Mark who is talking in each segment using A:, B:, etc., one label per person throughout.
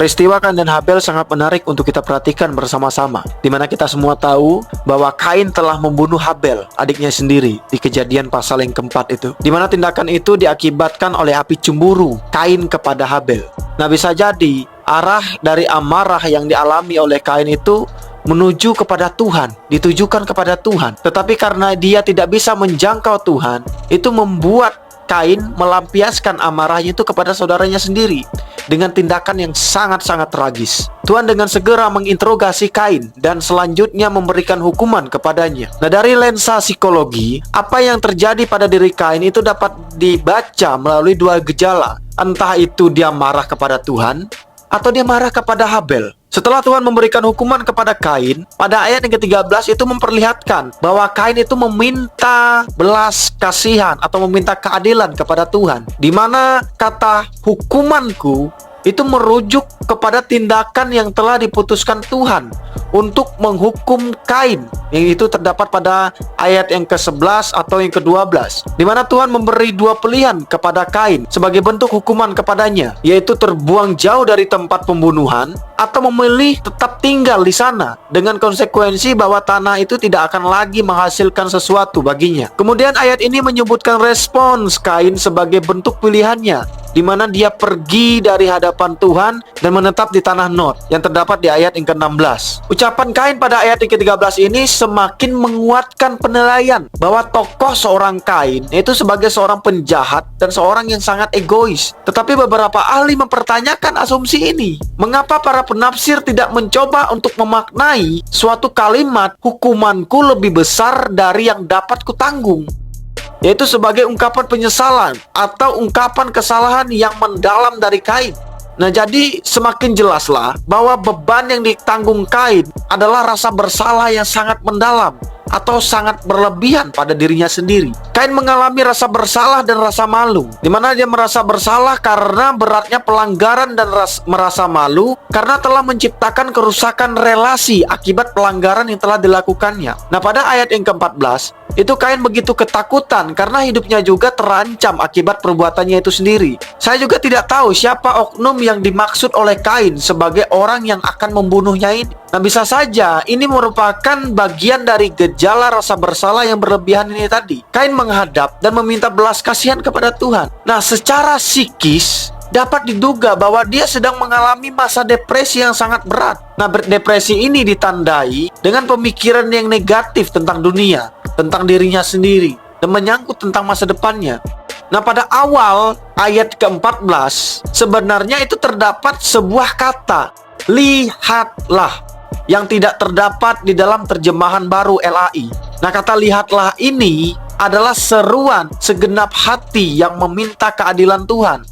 A: Peristiwa Kain dan Habel sangat menarik untuk kita perhatikan bersama-sama, di mana kita semua tahu bahwa Kain telah membunuh Habel, adiknya sendiri, di Kejadian pasal yang keempat itu, di mana tindakan itu diakibatkan oleh api cemburu Kain kepada Habel. Nah, bisa jadi arah dari amarah yang dialami oleh Kain itu menuju kepada Tuhan, ditujukan kepada Tuhan. Tetapi karena dia tidak bisa menjangkau Tuhan, itu membuat Kain melampiaskan amarahnya itu kepada saudaranya sendiri dengan tindakan yang sangat-sangat tragis. Tuhan dengan segera menginterogasi Kain dan selanjutnya memberikan hukuman kepadanya. Nah, dari lensa psikologi, apa yang terjadi pada diri Kain itu dapat dibaca melalui dua gejala. Entah itu dia marah kepada Tuhan atau dia marah kepada Habel. Setelah Tuhan memberikan hukuman kepada Kain, pada ayat yang ke-13 itu memperlihatkan bahwa Kain itu meminta belas kasihan atau meminta keadilan kepada Tuhan, di mana kata hukumanku itu merujuk kepada tindakan yang telah diputuskan Tuhan untuk menghukum Kain, yang itu terdapat pada ayat yang ke-11 atau yang ke-12, di mana Tuhan memberi dua pilihan kepada Kain sebagai bentuk hukuman kepadanya, yaitu terbuang jauh dari tempat pembunuhan atau memilih tetap tinggal di sana dengan konsekuensi bahwa tanah itu tidak akan lagi menghasilkan sesuatu baginya. Kemudian ayat ini menyebutkan respons Kain sebagai bentuk pilihannya, di mana dia pergi dari hadapan Tuhan dan menetap di tanah Nod yang terdapat di ayat yang ke-16. Ucapan Kain pada ayat yang ke-13 ini semakin menguatkan penilaian bahwa tokoh seorang Kain itu sebagai seorang penjahat dan seorang yang sangat egois. Tetapi beberapa ahli mempertanyakan asumsi ini. Mengapa para penafsir tidak mencoba untuk memaknai suatu kalimat hukumanku lebih besar dari yang dapat kutanggung, yaitu sebagai ungkapan penyesalan atau ungkapan kesalahan yang mendalam dari Kain. Nah, jadi semakin jelaslah bahwa beban yang ditanggung Kain adalah rasa bersalah yang sangat mendalam atau sangat berlebihan pada dirinya sendiri. Kain mengalami rasa bersalah dan rasa malu, di mana dia merasa bersalah karena beratnya pelanggaran dan merasa malu karena telah menciptakan kerusakan relasi akibat pelanggaran yang telah dilakukannya. Nah, pada ayat yang ke-14 itu Kain begitu ketakutan karena hidupnya juga terancam akibat perbuatannya itu sendiri. Saya juga tidak tahu siapa oknum yang dimaksud oleh Kain sebagai orang yang akan membunuhnya ini. Nah, bisa saja ini merupakan bagian dari gejala rasa bersalah yang berlebihan ini tadi. Kain menghadap dan meminta belas kasihan kepada Tuhan. Nah, secara psikis dapat diduga bahwa dia sedang mengalami masa depresi yang sangat berat. Nah, depresi ini ditandai dengan pemikiran yang negatif tentang dunia, tentang dirinya sendiri, dan menyangkut tentang masa depannya. Nah, pada awal ayat ke-14 sebenarnya itu terdapat sebuah kata, lihatlah, yang tidak terdapat di dalam terjemahan baru LAI. Nah, kata lihatlah ini adalah seruan segenap hati yang meminta keadilan Tuhan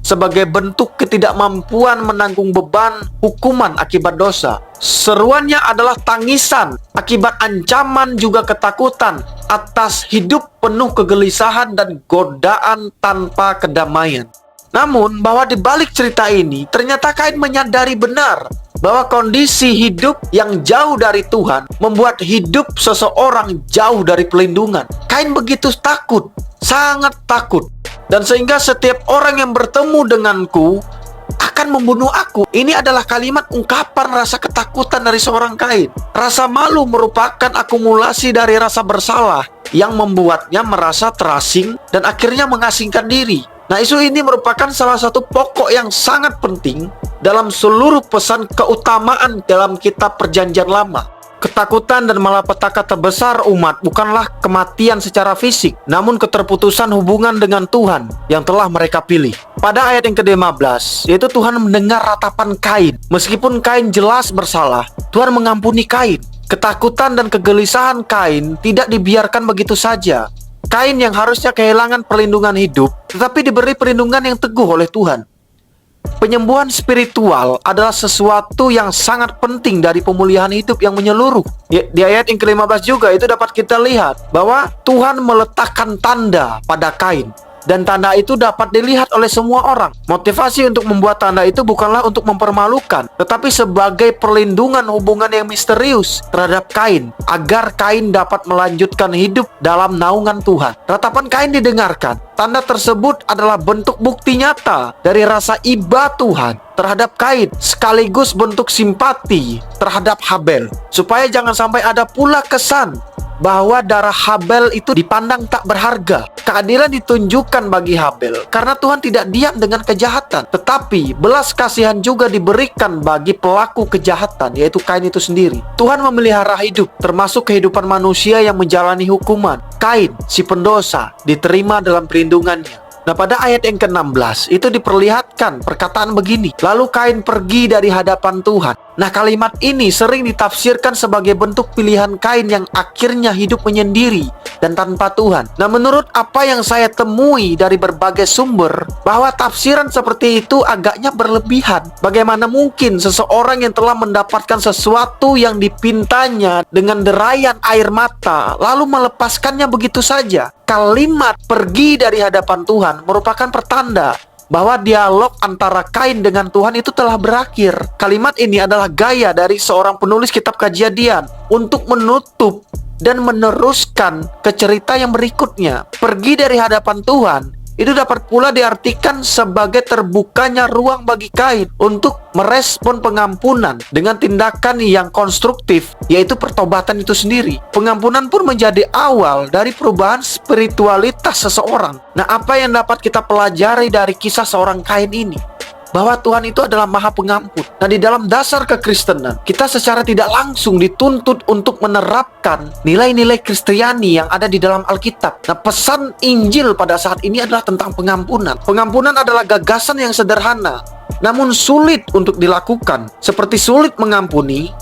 A: sebagai bentuk ketidakmampuan menanggung beban hukuman akibat dosa. Seruannya adalah tangisan akibat ancaman juga ketakutan atas hidup penuh kegelisahan dan godaan tanpa kedamaian. Namun, bahwa di balik cerita ini ternyata Kain menyadari benar bahwa kondisi hidup yang jauh dari Tuhan membuat hidup seseorang jauh dari pelindungan. Kain begitu takut, sangat takut, dan sehingga setiap orang yang bertemu denganku akan membunuh aku. Ini adalah kalimat ungkapan rasa ketakutan dari seorang Kain. Rasa malu merupakan akumulasi dari rasa bersalah yang membuatnya merasa terasing dan akhirnya mengasingkan diri. Nah, isu ini merupakan salah satu pokok yang sangat penting dalam seluruh pesan keutamaan dalam kitab Perjanjian Lama. Ketakutan dan malapetaka terbesar umat bukanlah kematian secara fisik, namun keterputusan hubungan dengan Tuhan yang telah mereka pilih. Pada ayat yang ke-15, yaitu Tuhan mendengar ratapan Kain. Meskipun Kain jelas bersalah, Tuhan mengampuni Kain. Ketakutan dan kegelisahan Kain tidak dibiarkan begitu saja. Kain yang harusnya kehilangan perlindungan hidup, tetapi diberi perlindungan yang teguh oleh Tuhan. Penyembuhan spiritual adalah sesuatu yang sangat penting dari pemulihan hidup yang menyeluruh. Di ayat yang ke-15 juga itu dapat kita lihat bahwa Tuhan meletakkan tanda pada Kain. dan tanda itu dapat dilihat oleh semua orang. Motivasi untuk membuat tanda itu bukanlah untuk mempermalukan, tetapi sebagai perlindungan hubungan yang misterius terhadap Kain, agar Kain dapat melanjutkan hidup dalam naungan Tuhan. Ratapan Kain didengarkan. Tanda tersebut adalah bentuk bukti nyata dari rasa iba Tuhan terhadap Kain, sekaligus bentuk simpati terhadap Habel, supaya jangan sampai ada pula kesan bahwa darah Habel itu dipandang tak berharga. Keadilan ditunjukkan bagi Habel karena Tuhan tidak diam dengan kejahatan, tetapi belas kasihan juga diberikan bagi pelaku kejahatan, yaitu Kain itu sendiri. Tuhan memelihara hidup, termasuk kehidupan manusia yang menjalani hukuman. Kain, si pendosa, diterima dalam perlindungannya. Nah, pada ayat yang ke-16 itu diperlihatkan perkataan begini, lalu Kain pergi dari hadapan Tuhan. Nah, kalimat ini sering ditafsirkan sebagai bentuk pilihan Kain yang akhirnya hidup menyendiri dan tanpa Tuhan. Nah, menurut apa yang saya temui dari berbagai sumber, bahwa tafsiran seperti itu agaknya berlebihan. Bagaimana mungkin seseorang yang telah mendapatkan sesuatu yang dipintanya dengan derayan air mata, lalu melepaskannya begitu saja? Kalimat pergi dari hadapan Tuhan merupakan pertanda bahwa dialog antara Kain dengan Tuhan itu telah berakhir. Kalimat ini adalah gaya dari seorang penulis kitab Kejadian untuk menutup dan meneruskan ke cerita yang berikutnya. Pergi dari hadapan Tuhan itu dapat pula diartikan sebagai terbukanya ruang bagi Kain untuk merespon pengampunan dengan tindakan yang konstruktif, yaitu pertobatan itu sendiri. Pengampunan pun menjadi awal dari perubahan spiritualitas seseorang. Nah, apa yang dapat kita pelajari dari kisah seorang Kain ini? Bahwa Tuhan itu adalah Maha Pengampun. Nah, di dalam dasar kekristenan, kita secara tidak langsung dituntut untuk menerapkan nilai-nilai Kristiani yang ada di dalam Alkitab. Nah, pesan Injil pada saat ini adalah tentang pengampunan. Pengampunan adalah gagasan yang sederhana, namun sulit untuk dilakukan. Seperti sulit mengampuni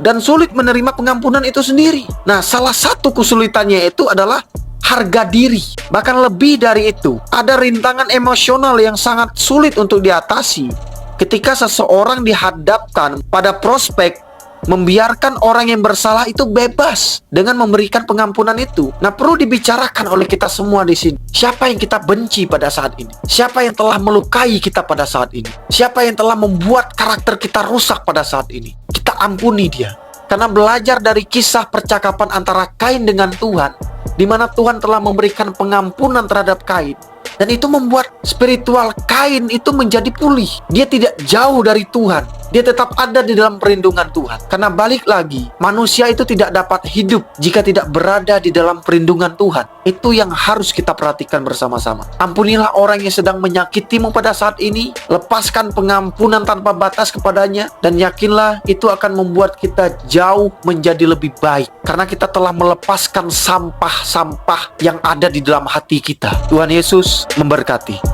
A: dan sulit menerima pengampunan itu sendiri. Nah, salah satu kesulitannya itu adalah harga diri. Bahkan lebih dari itu, ada rintangan emosional yang sangat sulit untuk diatasi ketika seseorang dihadapkan pada prospek membiarkan orang yang bersalah itu bebas dengan memberikan pengampunan itu. Nah, perlu dibicarakan oleh kita semua di sini. Siapa yang kita benci pada saat ini? Siapa yang telah melukai kita pada saat ini? Siapa yang telah membuat karakter kita rusak pada saat ini? Kita ampuni dia. Karena belajar dari kisah percakapan antara Kain dengan Tuhan, di mana Tuhan telah memberikan pengampunan terhadap Kain, dan itu membuat spiritual Kain itu menjadi pulih. Dia tidak jauh dari Tuhan, dia tetap ada di dalam perlindungan Tuhan. Karena balik lagi, manusia itu tidak dapat hidup jika tidak berada di dalam perlindungan Tuhan. Itu yang harus kita perhatikan bersama-sama. Ampunilah orang yang sedang menyakitimu pada saat ini, lepaskan pengampunan tanpa batas kepadanya, dan yakinlah itu akan membuat kita jauh menjadi lebih baik. Karena kita telah melepaskan sampah-sampah yang ada di dalam hati kita. Tuhan Yesus memberkati.